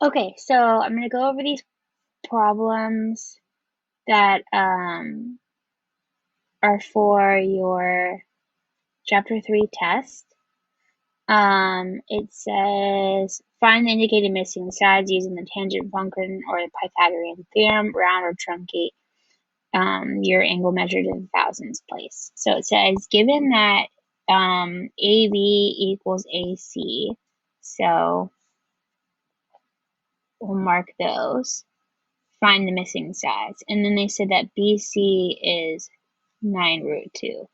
Okay, so I'm going to go over these problems that are for your Chapter 3 test. It says, find the indicated missing sides using the tangent function or the Pythagorean theorem, round or truncate your angle measured in thousandths place. So it says, given that AB equals AC, so we'll mark those. Find the missing sides. And then they said that BC is 9 root 2.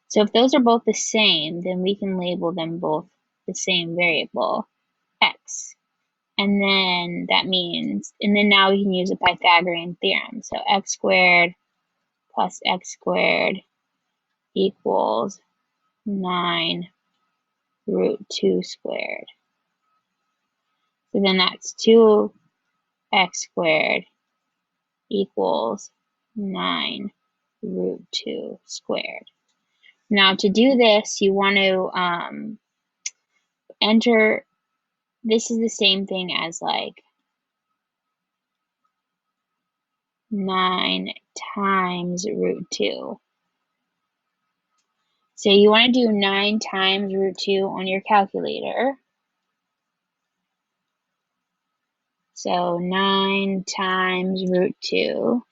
So if those are both the same, then we can label them both the same variable, x. And then that means, and then now we can use the Pythagorean theorem. So x squared plus x squared equals 9 root 2 squared. So then that's 2x squared equals 9 root 2 squared. Now to do this, you want to enter, this is the same thing as like 9 times root 2. So you want to do 9 times root 2 on your calculator. So 9 times root 2,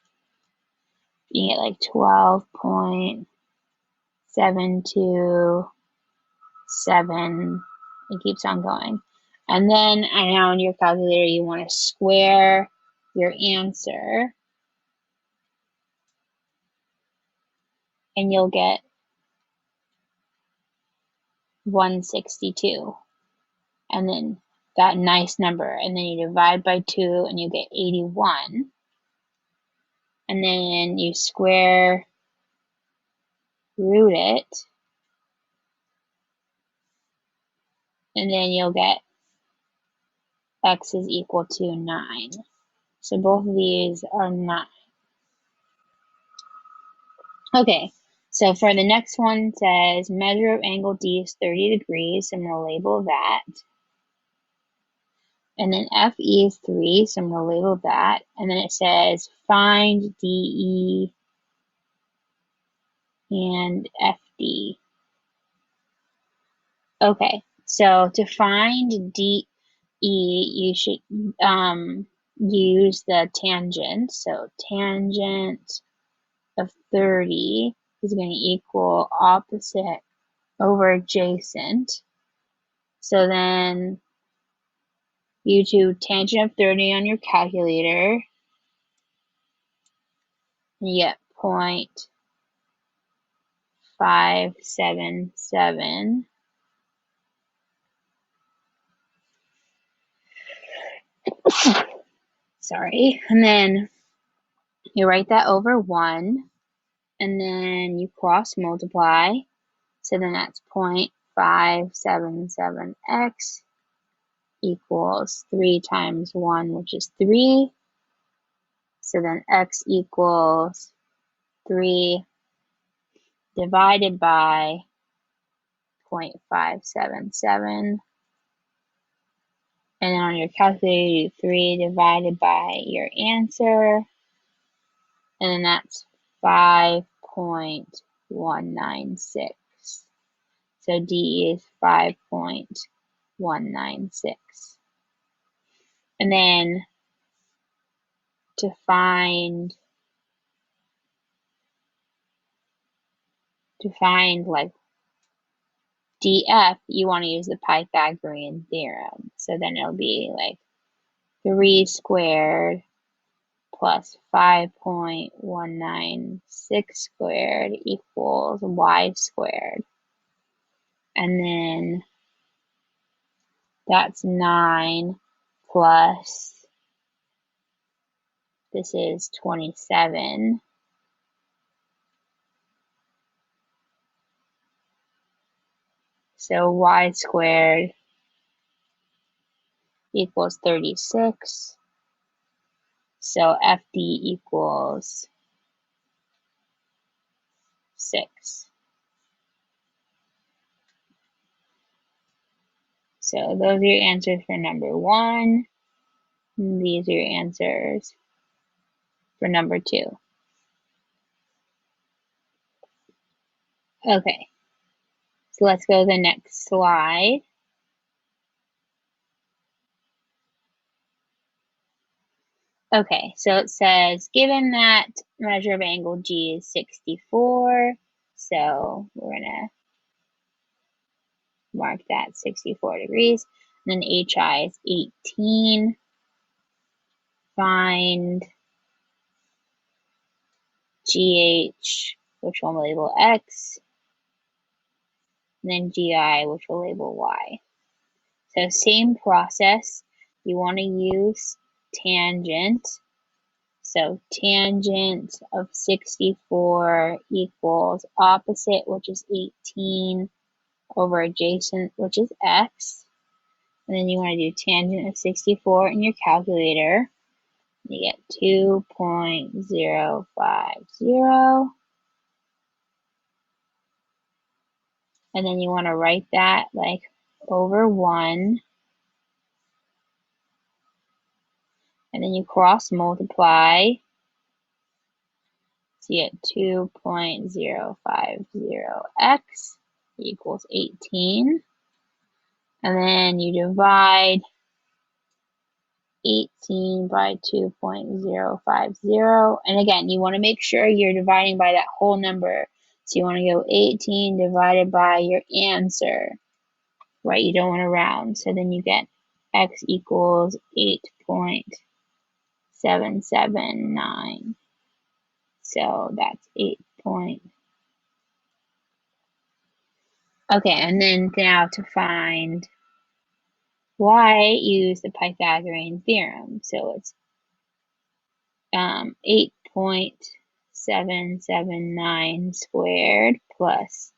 you get like 12.727. It keeps on going. And then now on your calculator, you want to square your answer, and you'll get 162. And then that nice number. And then you divide by 2 and you get 81. And then you square root it. And then you'll get x is equal to 9. So both of these are 9. Okay, so for the next one, it says measure of angle D is 30 degrees, and we'll label that. And then FE is 3, so I'm going to label that. And then it says find DE and FD. Okay, so to find DE, you should use the tangent. So tangent of 30 is going to equal opposite over adjacent. So then you do tangent of 30 on your calculator, and you get 0.577. Sorry. And then you write that over 1, and then you cross multiply. So then that's 0.577x equals 3 times 1, which is 3. So then x equals 3 divided by 0.577. And then on your calculator, you do 3 divided by your answer. And then that's 5.196. So D is 5.196. And then to find like DF, you want to use the Pythagorean theorem. So then it'll be like 3 squared plus 5.196 squared equals y squared. And then that's 9 plus, this is 27. So y squared equals 36. So FD equals 6. So those are your answers for number 1. And these are your answers for number 2. Okay, so let's go to the next slide. Okay, so it says, given that measure of angle G is 64, so we're going to mark that 64 degrees. And then HI is 18. Find GH, which we'll label X, and then GI, which we'll label Y. So same process. You want to use tangent. So tangent of 64 equals opposite, which is 18, over adjacent, which is X. And then you want to do tangent of 64 in your calculator. You get 2.050. And then you want to write that like over 1. And then you cross multiply. So you get 2.050x equals 18. And then you divide 18 by 2.050. And again, you want to make sure you're dividing by that whole number. So you want to go 18 divided by your answer, right? You don't want to round. So then you get x equals 8.779. So that's 8 point. Okay, and then now to find y, use the Pythagorean theorem. So it's 8.779 squared plus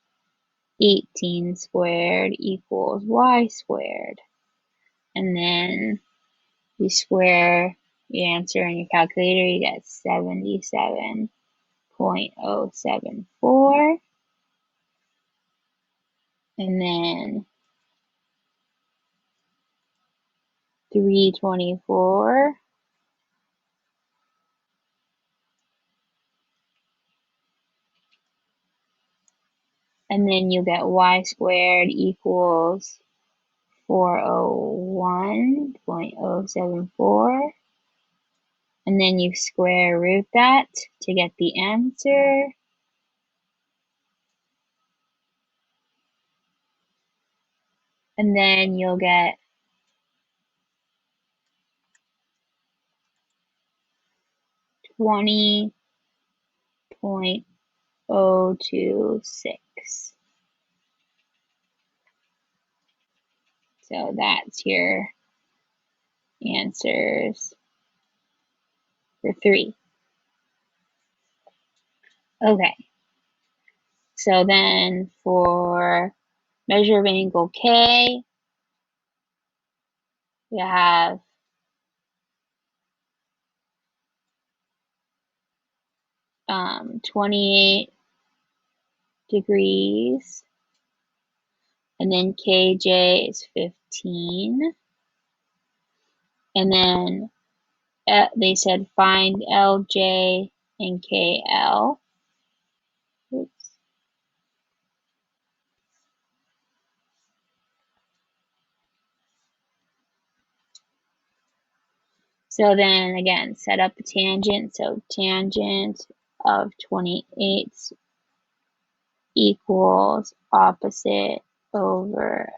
18 squared equals y squared. And then you square your answer in your calculator, you get 77.074. And then 324. And then you get y squared equals 401.074. And then you square root that to get the answer. And then you'll get 20.026. So that's your answers for 3. Okay. So then for measure of angle K, you have 28 degrees, and then KJ is 15. And then they said find LJ and KL. Oops. So then again, set up a tangent. So tangent of 28 equals opposite over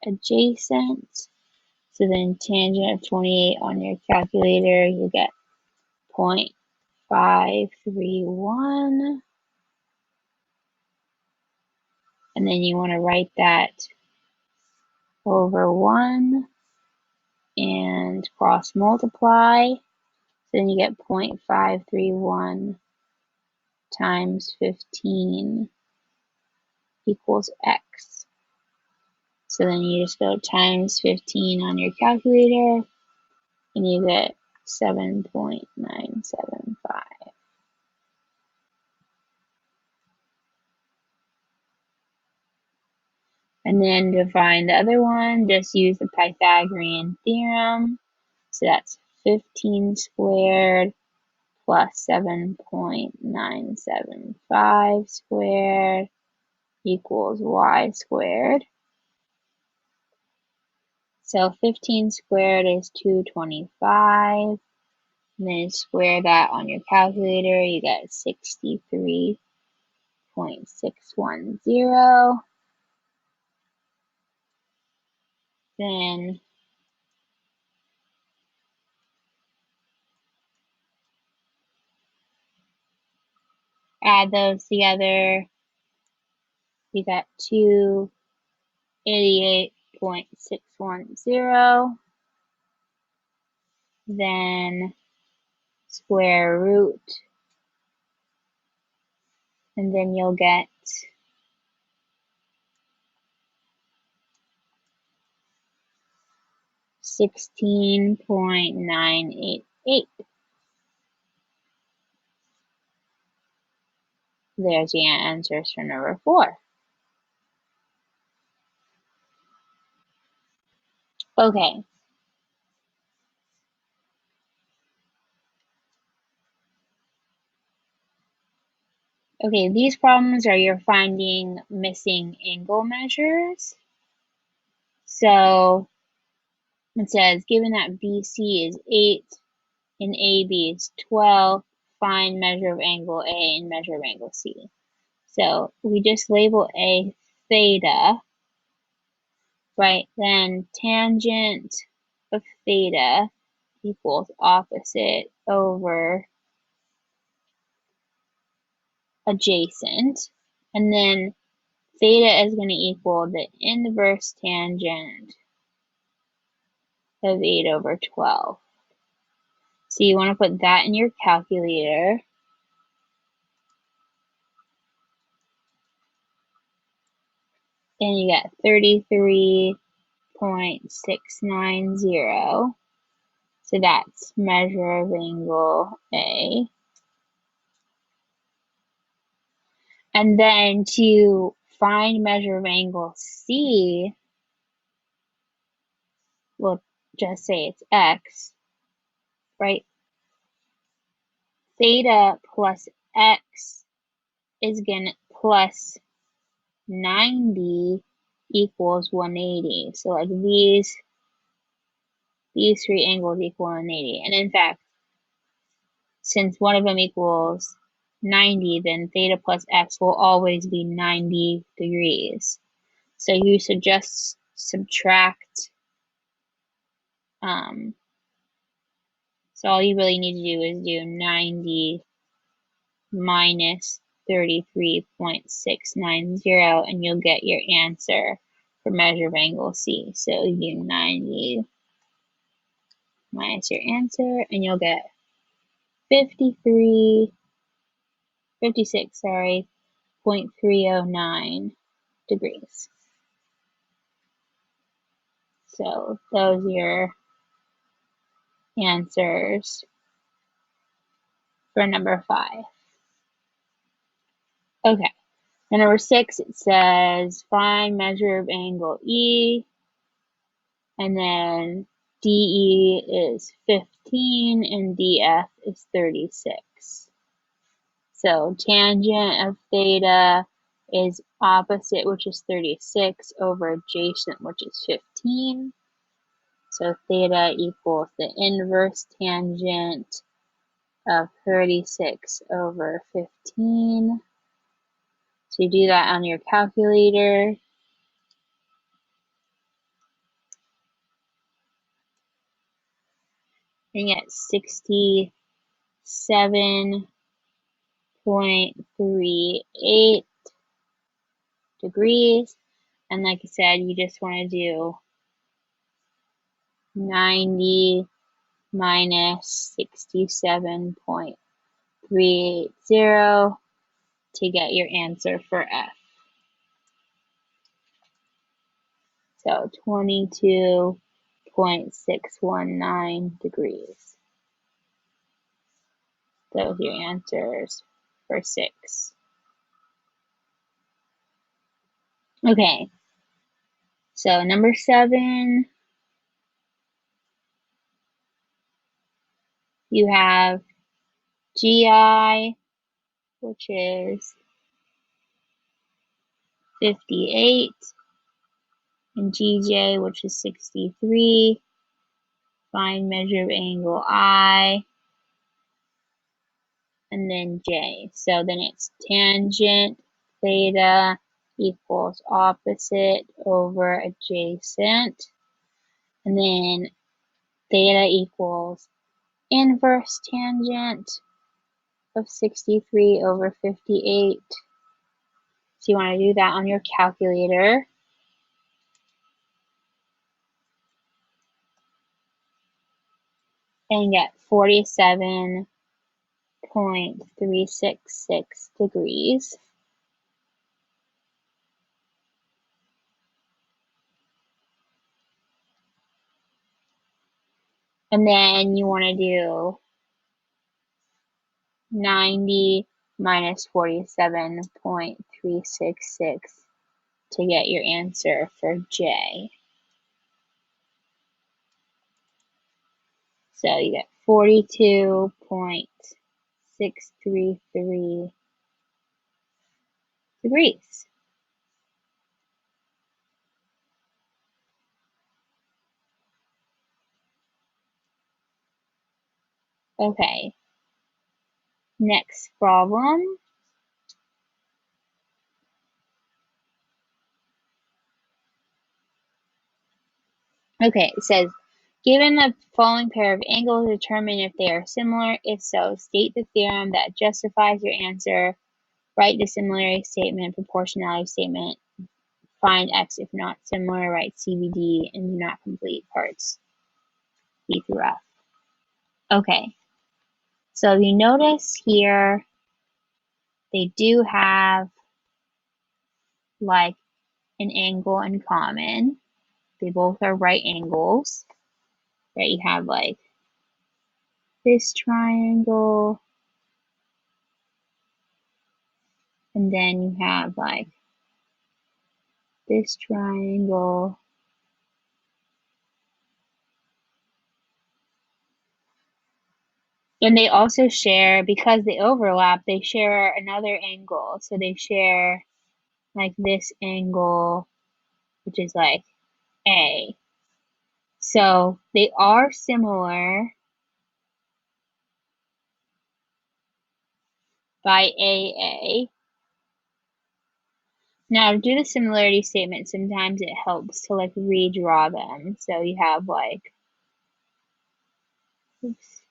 adjacent. So then tangent of 28 on your calculator, you get 0.531. And then you want to write that over 1 and cross multiply. So then you get 0.531 times 15 equals x. So then you just go times 15 on your calculator and you get 7.975. And then to find the other one, just use the Pythagorean theorem. So that's 15 squared plus 7.975 squared equals y squared. So 15 squared is 225. And then square that on your calculator, you get 63.610. Then add those together, you got 288.610. Then square root, and then you'll get 16.988. There's your answers for number 4. Okay. Okay, these problems are you're finding missing angle measures. So it says, given that BC is 8 and AB is 12, find measure of angle A and measure of angle C. So we just label A theta, right? Then tangent of theta equals opposite over adjacent. And then theta is going to equal the inverse tangent of 8 over 12. So you want to put that in your calculator. And you get 33.690. So that's measure of angle A. And then to find measure of angle C, we'll just say it's X, right? Theta plus X is going to plus 90 equals 180. So like these 3 angles equal 180. And in fact, since one of them equals 90, then theta plus x will always be 90 degrees. So you should just subtract, so all you really need to do is do 90 minus 33.690, and you'll get your answer for measure of angle C. So you do 90 minus your answer, and you'll get 56.309 degrees. So those are your answers for number 5. Okay, and number 6, it says find measure of angle E, and then DE is 15 and DF is 36. So tangent of theta is opposite, which is 36, over adjacent, which is 15. So theta equals the inverse tangent of 36 over 15. So you do that on your calculator. And you get 67.38 degrees. And like I said, you just want to do 90 minus 67.380 to get your answer for F. So 22.619 degrees. Those are your answers for 6. Okay, So number 7, you have GI, which is 58, and GJ, which is 63. Find measure of angle I, and then J. So then it's tangent theta equals opposite over adjacent, and then theta equals inverse tangent of 63 over 58. So you want to do that on your calculator. And get 47.366 degrees. And then you want to do 90 minus 47.366 to get your answer for J. So you get 42.633 degrees. Okay, next problem. Okay, it says, given the following pair of angles, determine if they are similar. If so, state the theorem that justifies your answer. Write the similarity statement, proportionality statement. Find X if not similar. Write CBD and do not complete parts B through F. Okay, so you notice here they do have like an angle in common. They both are right angles. Right, you have like this triangle, and then you have like this triangle. And they also share, because they overlap, they share another angle. So they share like this angle, which is like A. So they are similar by AA. Now to do the similarity statement, sometimes it helps to like redraw them. So you have like, oops,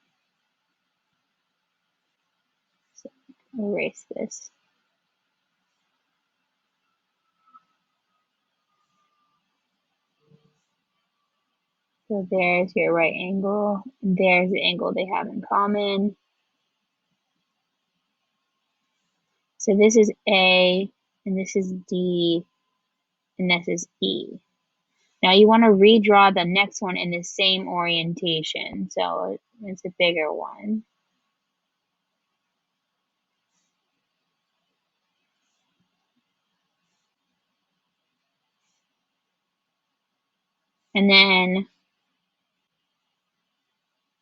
so erase this. So there's your right angle, and there's the angle they have in common. So this is A, and this is D, and this is E. Now you want to redraw the next one in the same orientation, so it's a bigger one. And then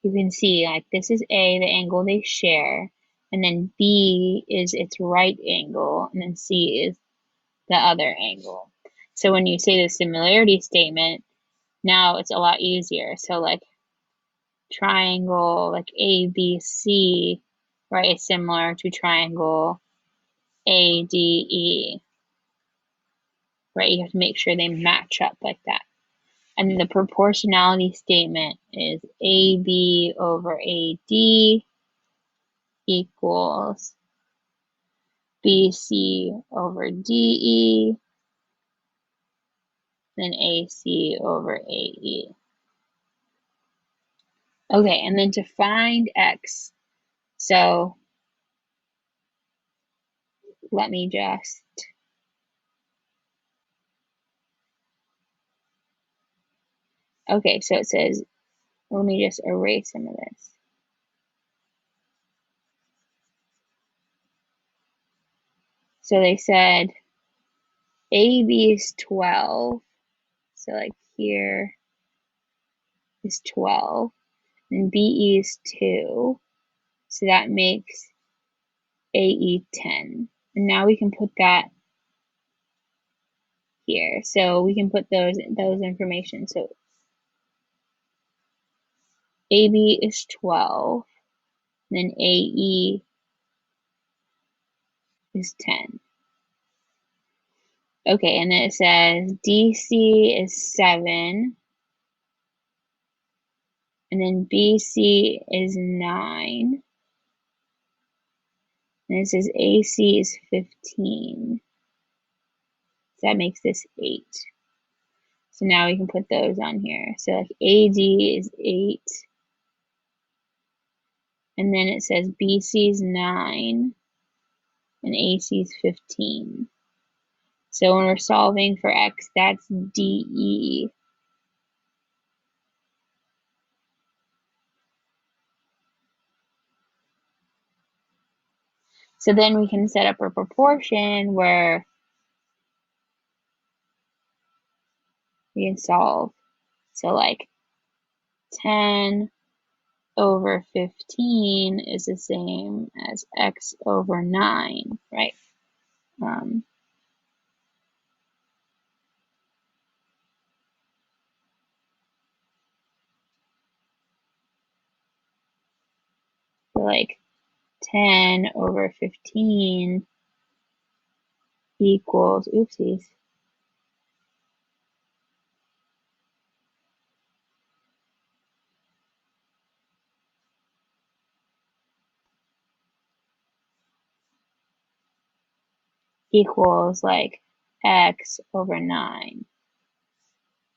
you can see like this is A, the angle they share, and then B is its right angle, and then C is the other angle. So when you say the similarity statement, now it's a lot easier. So like triangle like ABC, right, is similar to triangle ADE, right? You have to make sure they match up like that. And then the proportionality statement is AB over AD equals BC over DE, then AC over AE. Okay, and then to find X, so let me just, okay, so it says, let me just erase some of this. So they said AB is 12, So like here is 12, and BE is 2. So that makes AE 10. And now we can put that here. So we can put those information. So AB is 12, then AE is 10. Okay, and then it says DC is 7, and then BC is 9, and it says AC is 15. So that makes this 8. So now we can put those on here. So like AD is 8, and then it says BC is 9, and AC is 15. So when we're solving for X, that's DE. So then we can set up a proportion where we can solve. So like 10 over 15 is the same as X over 9, right? So like 10 over 15 equals, oopsies, equals like X over 9.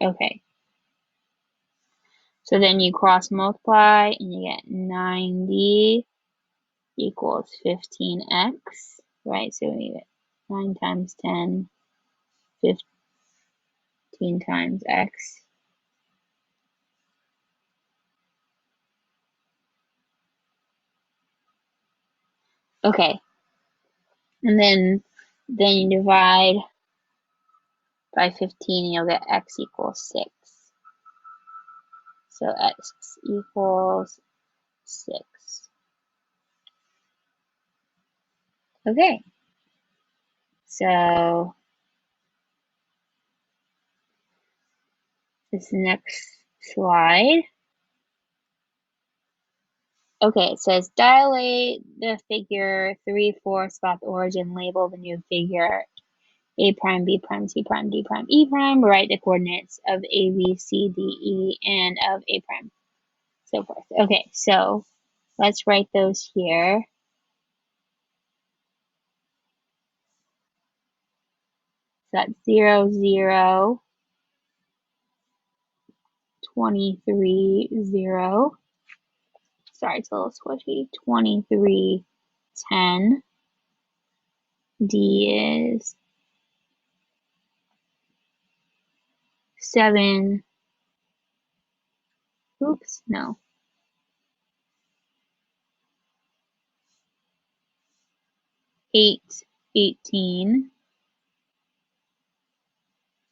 Okay. So then you cross multiply and you get 90 equals 15x, right? So we get 9 times 10, 15 times x. Okay. And then you divide by 15 and you'll get x equals 6. So x equals 6. Okay. So this next slide. Okay, it says dilate the figure 3/4 about the origin, label the new figure A prime, B prime, C prime, D prime, E prime, write the coordinates of A, B, C, D, E, and of A prime, so forth. Okay, so let's write those here. So that's 0, 0, 23, 0. Sorry, it's a little squishy. 23, 10. D is 7. Oops, no. 8, 18.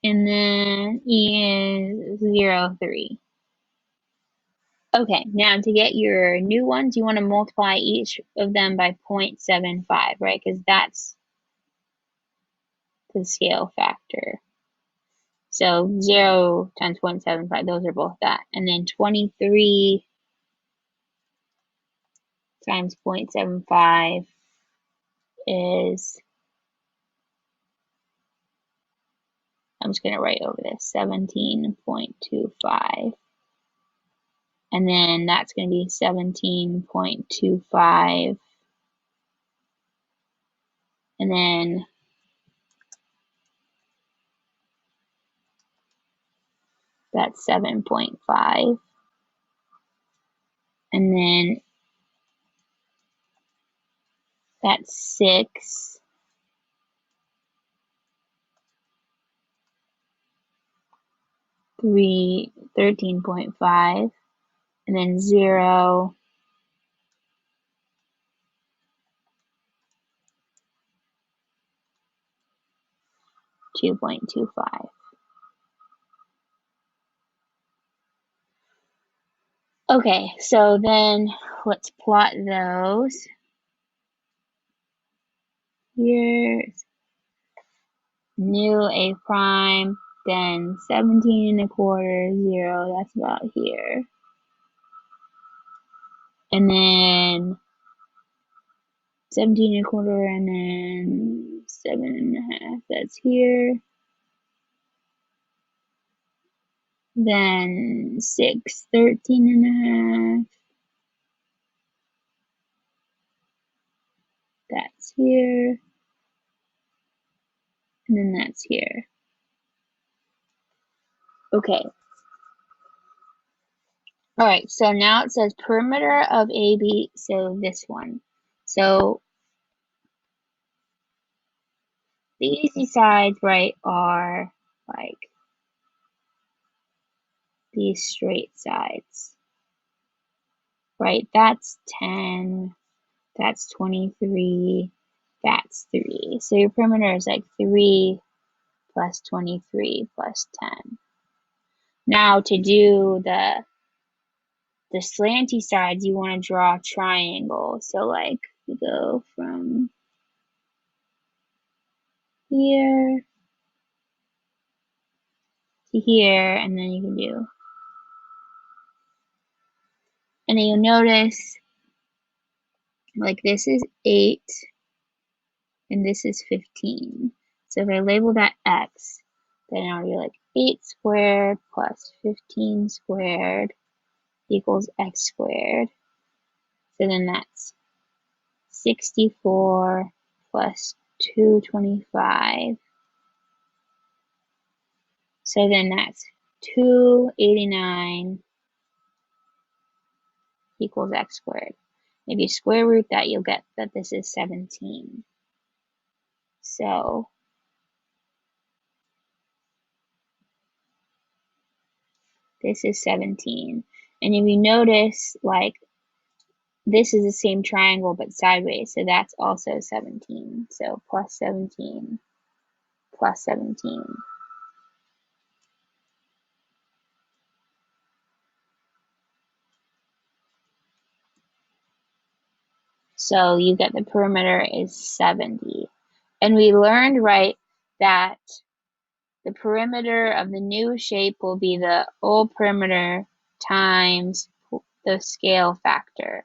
And then E is 0, 3. Okay, now to get your new ones, you want to multiply each of them by 0.75, right? Because that's the scale factor. So 0 times 0.75, those are both that. And then 23 times 0.75 is, I'm just going to write over this, 17.25. And then that's going to be 17.25. And then that's 7.5. And then that's 6. 13.5, and then 0, 2.25. Okay, so then let's plot those. Here's new A prime, then 17 1/4, 0, that's about here. And then 17 1/4, and then 7 1/2, that's here. Then 6 13 1/2, that's here. And then that's here. Okay. Alright, so now it says perimeter of AB, so this one. So the easy sides, right, are like these straight sides, right? That's 10, that's 23, that's 3. So your perimeter is like 3 plus 23 plus 10. Now to do the slanty sides, you want to draw a triangle. So like you go from here to here, and then you can do, and then you'll notice like this is 8 and this is 15. So if I label that x, then I'll be like 8 squared plus 15 squared equals x squared. So then that's 64 plus 225. So then that's 289 equals x squared. If you square root that, you'll get that this is 17. So this is 17. And if you notice, like, this is the same triangle but sideways, so that's also 17. So plus 17 plus 17. So you get the perimeter is 70. And we learned, right, that the perimeter of the new shape will be the old perimeter times the scale factor.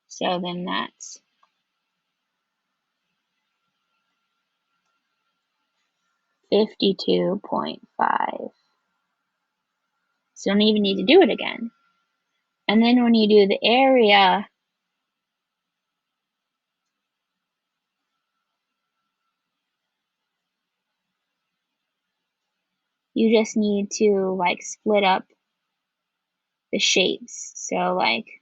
So then that's 52.5. So you don't even need to do it again. And then when you do the area, you just need to like split up the shapes. So like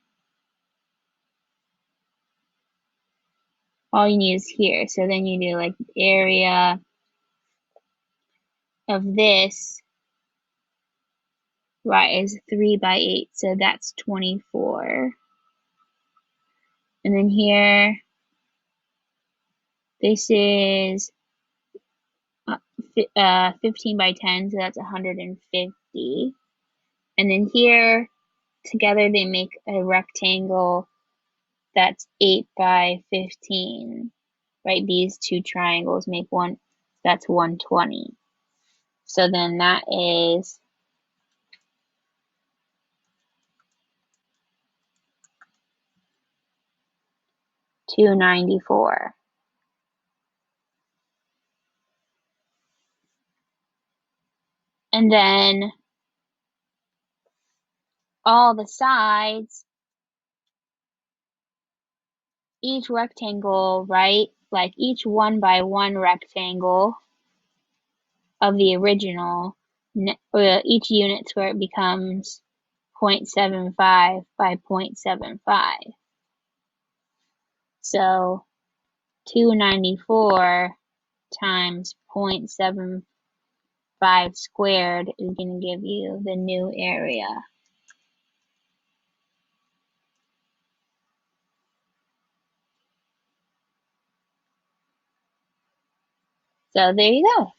all you need is here. So then you do like area of this, right, is 3 by 8. So that's 24. And then here, this is 15 by 10, so that's 150. And then here, together they make a rectangle that's 8 by 15, right? These two triangles make one, that's 120. So then that is 294. And then all the sides, each rectangle, right? Like each 1 by 1 rectangle of the original, each unit square becomes 0.75 by 0.75. So 294 times 0.75 squared is going to give you the new area. So there you go.